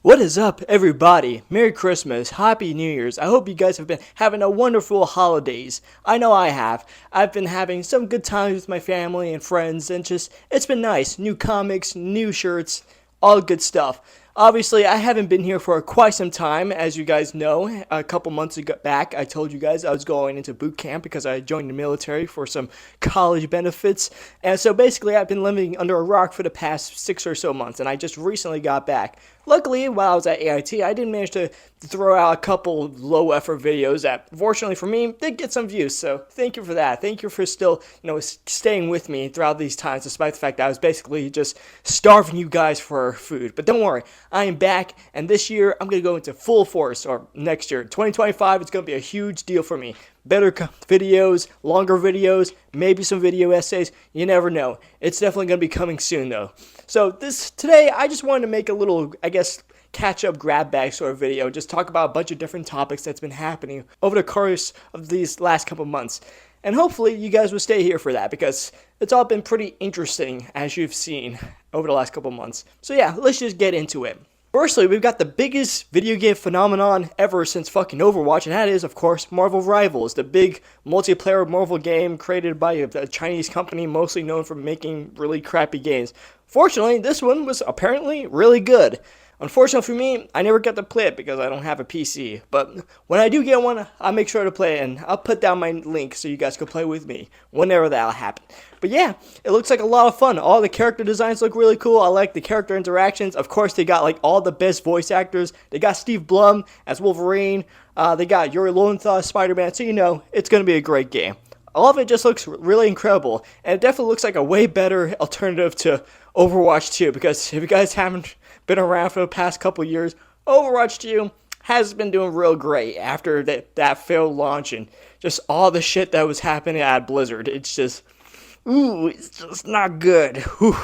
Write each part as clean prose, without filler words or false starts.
What is up, everybody? Merry Christmas, Happy New Year's. I hope you guys have been having a wonderful holidays. I know I have. I've been having some good times with my family and friends, and it's been nice. New comics, new shirts, all good stuff. Obviously, I haven't been here for quite some time, as you guys know. A couple months back, I told you guys I was going into boot camp because I joined the military for some college benefits. And so basically, I've been living under a rock for the past 6 or so months, and I just recently got back. Luckily, while I was at AIT, I did manage to throw out a couple low-effort videos that, fortunately for me, did get some views. So thank you for that. Thank you for still, staying with me throughout these times, despite the fact that I was basically just starving you guys for food. But don't worry, I am back, and this year I'm going to go into full force, or next year, 2025, it's going to be a huge deal for me. Better videos, longer videos, maybe some video essays, you never know. It's definitely going to be coming soon, though. So today, I just wanted to make a little, catch up grab bag sort of video, just talk about a bunch of different topics that's been happening over the course of these last couple months. And hopefully you guys will stay here for that, because it's all been pretty interesting, as you've seen over the last couple months. So yeah, let's just get into it. Firstly, we've got the biggest video game phenomenon ever since fucking Overwatch, and that is, of course, Marvel Rivals, the big multiplayer Marvel game created by a Chinese company mostly known for making really crappy games. Fortunately, this one was apparently really good. Unfortunately for me, I never got to play it because I don't have a PC, but when I do get one, I'll make sure to play it, and I'll put down my link so you guys can play with me whenever that'll happen. But yeah, it looks like a lot of fun. All the character designs look really cool. I like the character interactions. Of course, they got all the best voice actors. They got Steve Blum as Wolverine. They got Yuri Lowenthal as Spider-Man, so it's going to be a great game. All of it just looks really incredible, and it definitely looks like a way better alternative to Overwatch 2, because if you guys haven't been around for the past couple years, Overwatch 2 has been doing real great after that failed launch and just all the shit that was happening at Blizzard. It's just not good. Whew.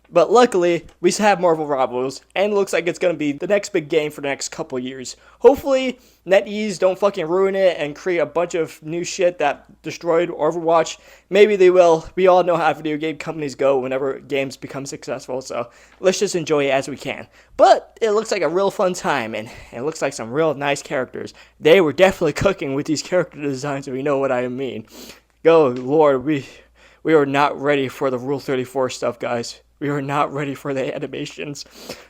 But luckily, we have Marvel Rivals, and it looks like it's going to be the next big game for the next couple years. Hopefully, NetEase don't fucking ruin it and create a bunch of new shit that destroyed Overwatch. Maybe they will. We all know how video game companies go whenever games become successful, so let's just enjoy it as we can. But it looks like a real fun time, and it looks like some real nice characters. They were definitely cooking with these character designs, if you know what I mean. Go, Lord, we are not ready for the Rule 34 stuff, guys. We are not ready for the animations.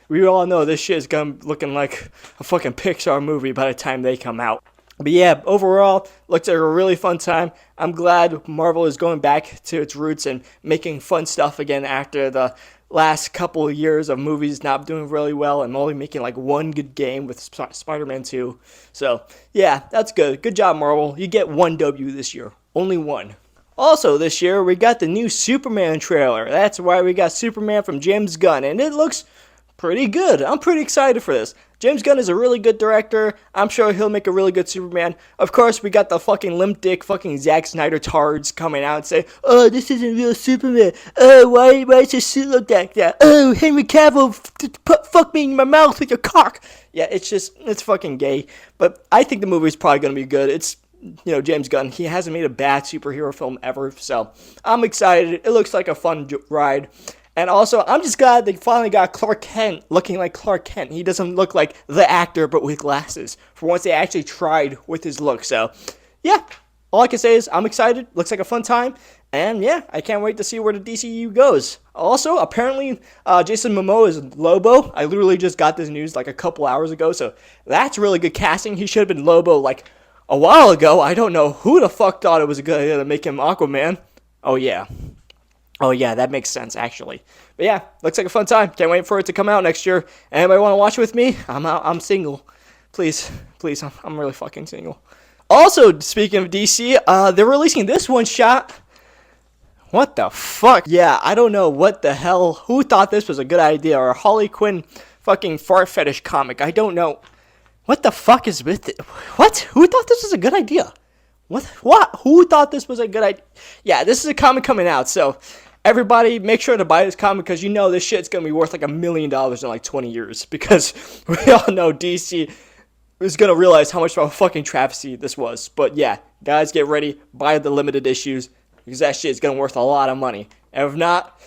We all know this shit is gonna be looking like a fucking Pixar movie by the time they come out. But yeah, overall, looks like a really fun time. I'm glad Marvel is going back to its roots and making fun stuff again after the last couple of years of movies not doing really well and only making one good game with Spider-Man 2. So yeah, that's good. Good job, Marvel. You get one W this year. Only one. Also this year, we got the new Superman trailer. That's why we got Superman from James Gunn, and it looks pretty good. I'm pretty excited for this. James Gunn is a really good director. I'm sure he'll make a really good Superman. Of course, we got the fucking limp dick fucking Zack Snyder tards coming out and say, "Oh, this isn't real Superman. Oh, why does his suit look like that? Oh, Henry Cavill, fuck me in my mouth with your cock." Yeah, it's fucking gay. But I think the movie's probably going to be good. It's James Gunn, he hasn't made a bad superhero film ever, so I'm excited. It looks like a fun ride. And also, I'm just glad they finally got Clark Kent looking like Clark Kent. He doesn't look like the actor, but with glasses. For once, they actually tried with his look. So, yeah, all I can say is I'm excited. Looks like a fun time. And, yeah, I can't wait to see where the DCU goes. Also, apparently, Jason Momoa is Lobo. I literally just got this news a couple hours ago. So, that's really good casting. He should have been Lobo, a while ago. I don't know who the fuck thought it was a good idea to make him Aquaman. Oh yeah, that makes sense, actually. But yeah, looks like a fun time. Can't wait for it to come out next year. Anybody want to watch it with me? I'm single. Please, I'm really fucking single. Also, speaking of DC, they're releasing this one shot. What the fuck? Yeah, I don't know what the hell. Who thought this was a good idea? Or a Harley Quinn fucking fart fetish comic? I don't know. What the fuck is with it? What? Who thought this was a good idea? What? Who thought this was a good idea? Yeah, this is a comic coming out, so everybody make sure to buy this comic, because this shit's gonna be worth $1 million in 20 years, because we all know DC is gonna realize how much of a fucking travesty this was. But yeah, guys, get ready, buy the limited issues, because that shit's gonna worth a lot of money. And if not,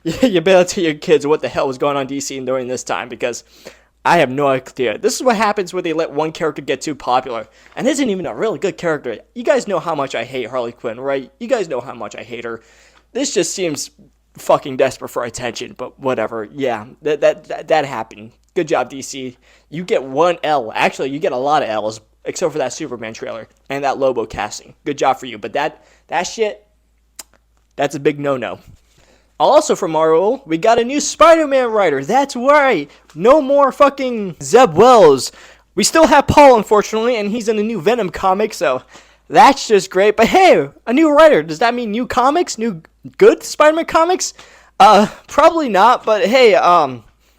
you better tell your kids what the hell was going on in DC during this time, because I have no idea. This is what happens when they let one character get too popular. And isn't even a really good character. You guys know how much I hate Harley Quinn, right? You guys know how much I hate her. This just seems fucking desperate for attention, but whatever. Yeah, that happened. Good job, DC. You get one L. Actually, you get a lot of L's, except for that Superman trailer and that Lobo casting. Good job for you. But that shit, that's a big no-no. Also from Marvel, we got a new Spider-Man writer. That's right. No more fucking Zeb Wells. We still have Paul, unfortunately, and he's in the new Venom comic, so that's just great. But hey, a new writer. Does that mean new comics? New good Spider-Man comics? Probably not, but hey,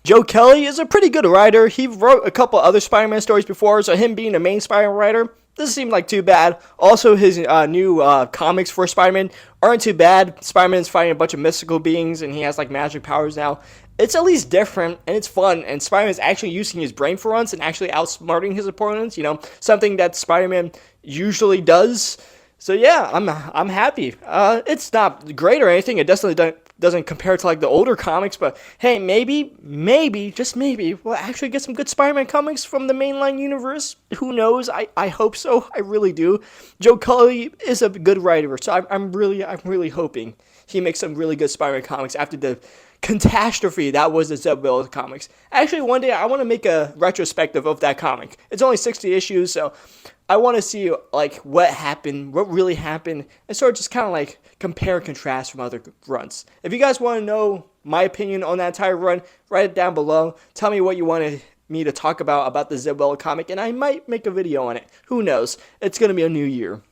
Joe Kelly is a pretty good writer. He wrote a couple other Spider-Man stories before, so him being the main Spider-Man writer doesn't seem like too bad. Also, his new comics for Spider-Man aren't too bad. Spider-Man's fighting a bunch of mystical beings, and he has like magic powers now. It's at least different, and it's fun, and Spider-Man's actually using his brain for once and actually outsmarting his opponents, something that Spider-Man usually does. So yeah, I'm happy. It's not great or anything. It definitely doesn't compare to like the older comics, but hey, maybe, just maybe, we'll actually get some good Spider-Man comics from the mainline universe. Who knows? I hope so. I really do. Joe Kelly is a good writer, so I'm really hoping he makes some really good Spider-Man comics after the catastrophe that was the Zeb Wells comics. Actually, one day I want to make a retrospective of that comic. It's only 60 issues, so I want to see like what happened, what really happened, and sort of just kind of like compare and contrast from other runs. If you guys want to know my opinion on that entire run, write it down below. Tell me what you wanted me to talk about the Zeb Wells comic, and I might make a video on it. Who knows? It's going to be a new year.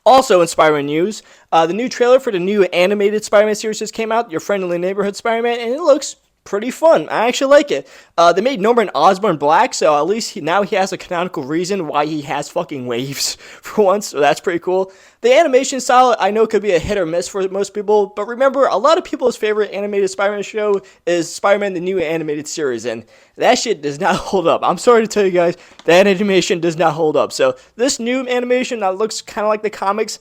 Also in Spider-Man news, the new trailer for the new animated Spider-Man series just came out, Your Friendly Neighborhood Spider-Man, and it looks pretty fun. I actually like it. They made Norman Osborn black, so at least now he has a canonical reason why he has fucking waves for once, so that's pretty cool. The animation style, I know, could be a hit or miss for most people, but remember, a lot of people's favorite animated Spider-Man show is Spider-Man the New Animated Series, and that shit does not hold up. I'm sorry to tell you guys, that animation does not hold up. So this new animation that looks kind of like the comics,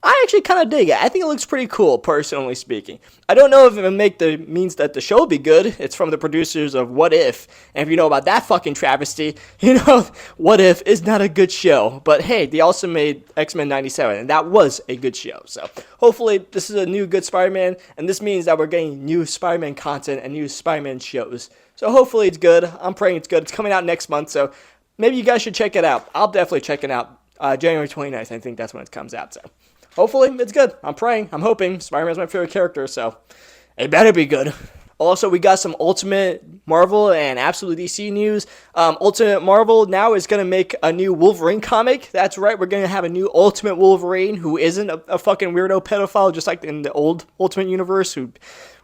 I actually kind of dig it. I think it looks pretty cool, personally speaking. I don't know if it means that the show will be good. It's from the producers of What If. And if you know about that fucking travesty, What If is not a good show. But hey, they also made X-Men 97, and that was a good show. So hopefully this is a new good Spider-Man, and this means that we're getting new Spider-Man content and new Spider-Man shows. So hopefully it's good. I'm praying it's good. It's coming out next month, so maybe you guys should check it out. I'll definitely check it out. January 29th, I think that's when it comes out, so hopefully it's good. I'm praying. I'm hoping. Spider-Man's my favorite character, so it better be good. Also, we got some Ultimate Marvel and Absolute DC news. Ultimate Marvel now is going to make a new Wolverine comic. That's right. We're going to have a new Ultimate Wolverine who isn't a fucking weirdo pedophile, just like in the old Ultimate Universe, who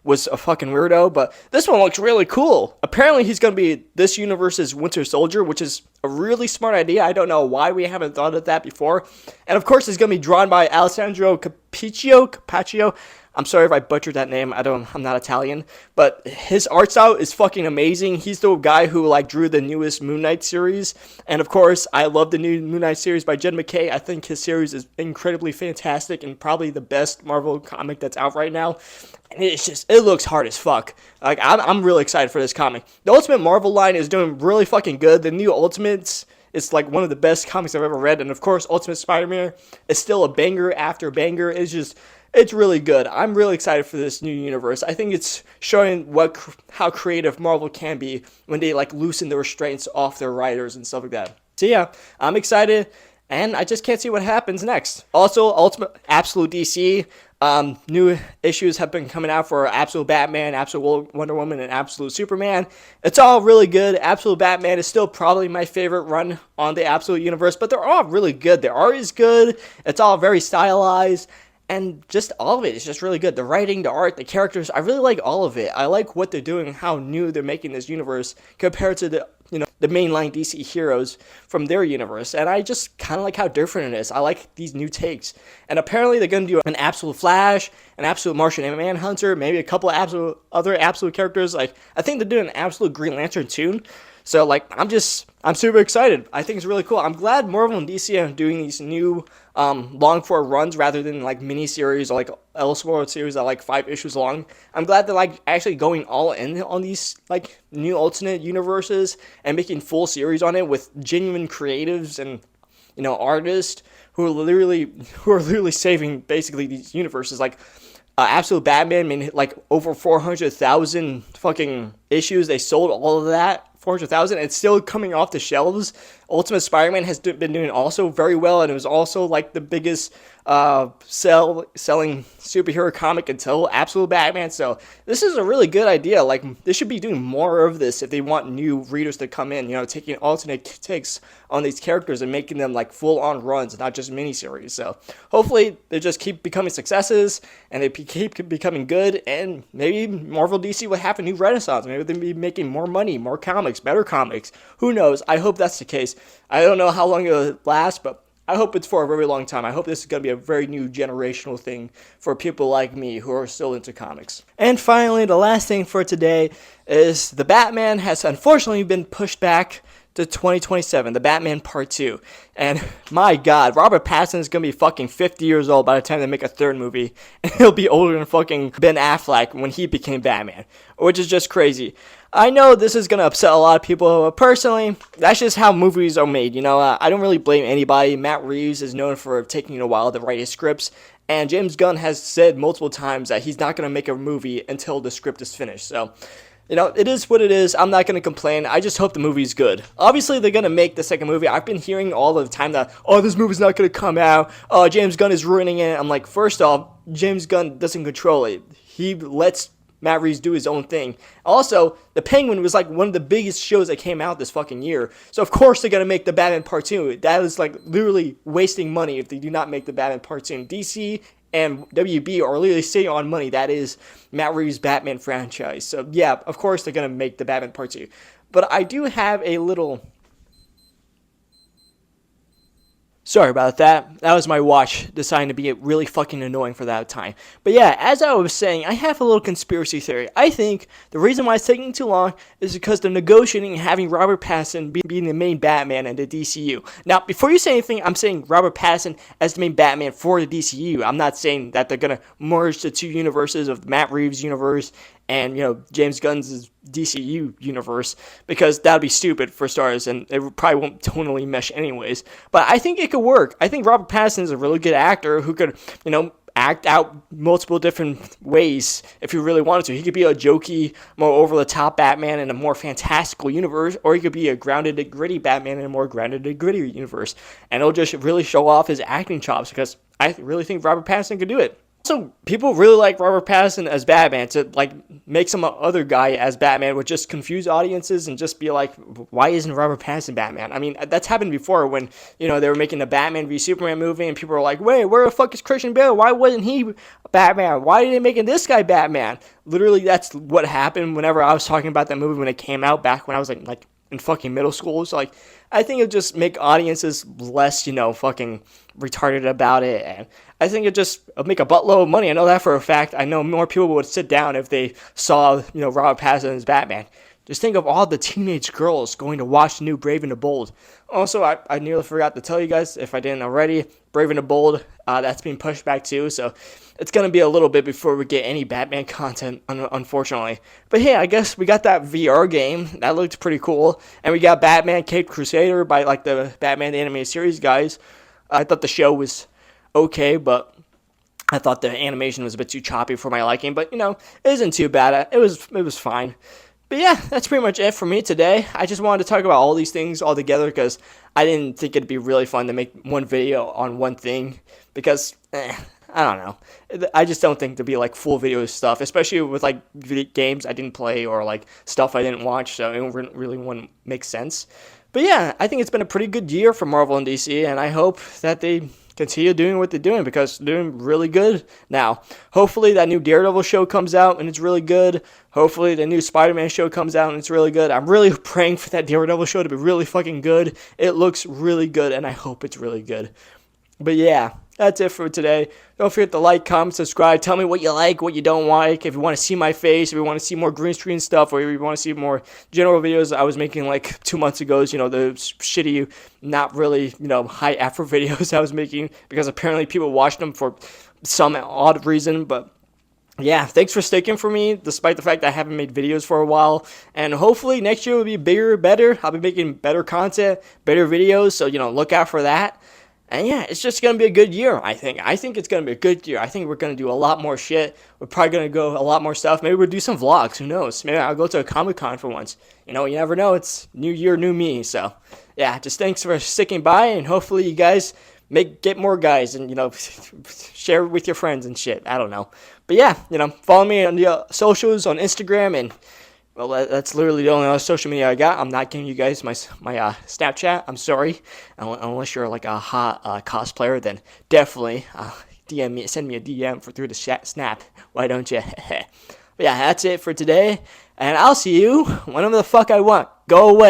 was a fucking weirdo. But this one looks really cool. Apparently, he's going to be this universe's Winter Soldier, which is a really smart idea. I don't know why we haven't thought of that before. And of course, it's going to be drawn by Alessandro Capaccio. I'm sorry if I butchered that name. I'm not Italian, but his art style is fucking amazing. He's the guy who drew the newest Moon Knight series, and of course, I love the new Moon Knight series by Jed MacKay. I think his series is incredibly fantastic and probably the best Marvel comic that's out right now. And it looks hard as fuck. I'm really excited for this comic. The Ultimate Marvel line is doing really fucking good. The new Ultimates is one of the best comics I've ever read, and of course, Ultimate Spider-Man is still a banger after banger. It's really good. I'm really excited for this new universe. I think it's showing how creative Marvel can be when they loosen the restraints off their writers and stuff like that. So yeah, I'm excited, and I just can't see what happens next. Also, Absolute DC, new issues have been coming out for Absolute Batman, Absolute Wonder Woman, and Absolute Superman. It's all really good. Absolute Batman is still probably my favorite run on the Absolute universe, but they're all really good. The art is good. It's all very stylized. And just all of it is just really good. The writing, the art, the characters, I really like all of it. I like what they're doing, how new they're making this universe compared to the mainline DC heroes from their universe. And I just kind of like how different it is. I like these new takes. And apparently they're going to do an Absolute Flash, an Absolute Martian Manhunter, maybe a couple of other Absolute characters. I think they're doing an Absolute Green Lantern too. So like I'm super excited. I think it's really cool. I'm glad Marvel and DC are doing these new long form runs rather than like mini series or like Elseworld series that are like 5 issues long. I'm glad they're like actually going all in on these like new alternate universes and making full series on it with genuine creatives and artists who are literally saving basically these universes. Like Absolute Batman made like over 400,000 fucking issues. They sold all of that. 400,000. It's still coming off the shelves. Ultimate Spider-Man has been doing also very well, and it was also like the biggest selling superhero comic until Absolute Batman. So this is a really good idea. Like they should be doing more of this if they want new readers to come in. Taking alternate takes on these characters and making them like full-on runs, not just miniseries. So hopefully they just keep becoming successes and they keep becoming good, and maybe Marvel DC will have a new renaissance. Maybe they'll be making more money, more comics, better comics. Who knows? I hope that's the case. I don't know how long it'll last, but I hope it's for a very long time. I hope this is going to be a very new generational thing for people like me who are still into comics. And finally, the last thing for today is the Batman has unfortunately been pushed back to 2027, the Batman Part 2. And my God, Robert Pattinson is going to be fucking 50 years old by the time they make a third movie. And he'll be older than fucking Ben Affleck when he became Batman, which is just crazy. I know this is going to upset a lot of people, but personally, that's just how movies are made. I don't really blame anybody. Matt Reeves is known for taking a while to write his scripts, and James Gunn has said multiple times that he's not going to make a movie until the script is finished. So, it is what it is. I'm not going to complain. I just hope the movie's good. Obviously, they're going to make the second movie. I've been hearing all the time that, this movie's not going to come out. James Gunn is ruining it. I'm like, first off, James Gunn doesn't control it. He lets Matt Reeves do his own thing. Also, The Penguin was like one of the biggest shows that came out this fucking year. So of course they're going to make the Batman Part 2. That is like literally wasting money if they do not make the Batman Part 2. DC and WB are literally sitting on money. That is Matt Reeves' Batman franchise. So yeah, of course they're going to make the Batman Part 2. But I do have a little... Sorry about that. That was my watch deciding to be really fucking annoying for that time. But yeah, as I was saying, I have a little conspiracy theory. I think the reason why it's taking too long is because they're negotiating having Robert Pattinson being the main Batman in the DCU. Now, before you say anything, I'm saying Robert Pattinson as the main Batman for the DCU. I'm not saying that they're going to merge the two universes of Matt Reeves' universe and, James Gunn's DCU universe, because that'd be stupid for starters, and it probably won't tonally mesh anyways. But I think it could work. I think Robert Pattinson is a really good actor who could, act out multiple different ways if he really wanted to. He could be a jokey, more over-the-top Batman in a more fantastical universe, or he could be a grounded and gritty Batman in a more grounded and gritty universe. And it'll just really show off his acting chops, because I really think Robert Pattinson could do it. So people really like Robert Pattinson as Batman. To like make some other guy as Batman would just confuse audiences and just be like, why isn't Robert Pattinson Batman? I mean, that's happened before when they were making the Batman v Superman movie and people were like, wait, where the fuck is Christian Bale? Why wasn't he Batman? Why are they making this guy Batman? Literally, that's what happened whenever I was talking about that movie when it came out back when I was like in fucking middle school. So like, I think it'll just make audiences less, fucking retarded about it, and I think it'll make a buttload of money. I know that for a fact. I know more people would sit down if they saw, Robert Pattinson as Batman. Just think of all the teenage girls going to watch the new Brave and the Bold. Also, I nearly forgot to tell you guys, if I didn't already, Brave and the Bold, that's being pushed back too, so it's going to be a little bit before we get any Batman content, unfortunately. But hey, I guess we got that VR game. That looked pretty cool. And we got Batman Caped Crusader by like the Batman the Animated Series guys. I thought the show was okay, but I thought the animation was a bit too choppy for my liking. But, it isn't too bad. It was fine. But yeah, that's pretty much it for me today. I just wanted to talk about all these things all together because I didn't think it'd be really fun to make one video on one thing because, I don't know. I just don't think there'd be like full video stuff, especially with like games I didn't play or like stuff I didn't watch, so it really wouldn't make sense. But yeah, I think it's been a pretty good year for Marvel and DC, and I hope that they continue doing what they're doing because they're doing really good now. Hopefully that new Daredevil show comes out and it's really good. Hopefully the new Spider-Man show comes out and it's really good. I'm really praying for that Daredevil show to be really fucking good. It looks really good and I hope it's really good. But yeah, that's it for today. Don't forget to like, comment, subscribe. Tell me what you like, what you don't like. If you want to see my face, if you want to see more green screen stuff, or if you want to see more general videos I was making like 2 months ago, the shitty, not really, high effort videos I was making because apparently people watched them for some odd reason, but yeah, thanks for sticking for me, despite the fact that I haven't made videos for a while. And hopefully next year will be bigger, better. I'll be making better content, better videos, so, look out for that. And yeah, it's just going to be a good year, I think. I think it's going to be a good year. I think we're going to do a lot more shit. We're probably going to go a lot more stuff. Maybe we'll do some vlogs. Who knows? Maybe I'll go to a Comic-Con for once. You never know. It's new year, new me. So, yeah, just thanks for sticking by, and hopefully you guys get more guys and, share with your friends and shit. I don't know. But yeah, follow me on the socials on Instagram, and well, that's literally the only other social media I got. I'm not giving you guys my Snapchat. I'm sorry. Unless you're like a hot cosplayer, then definitely DM me, send me a DM through the Snap. Why don't you? But yeah, that's it for today, and I'll see you whenever the fuck I want. Go away.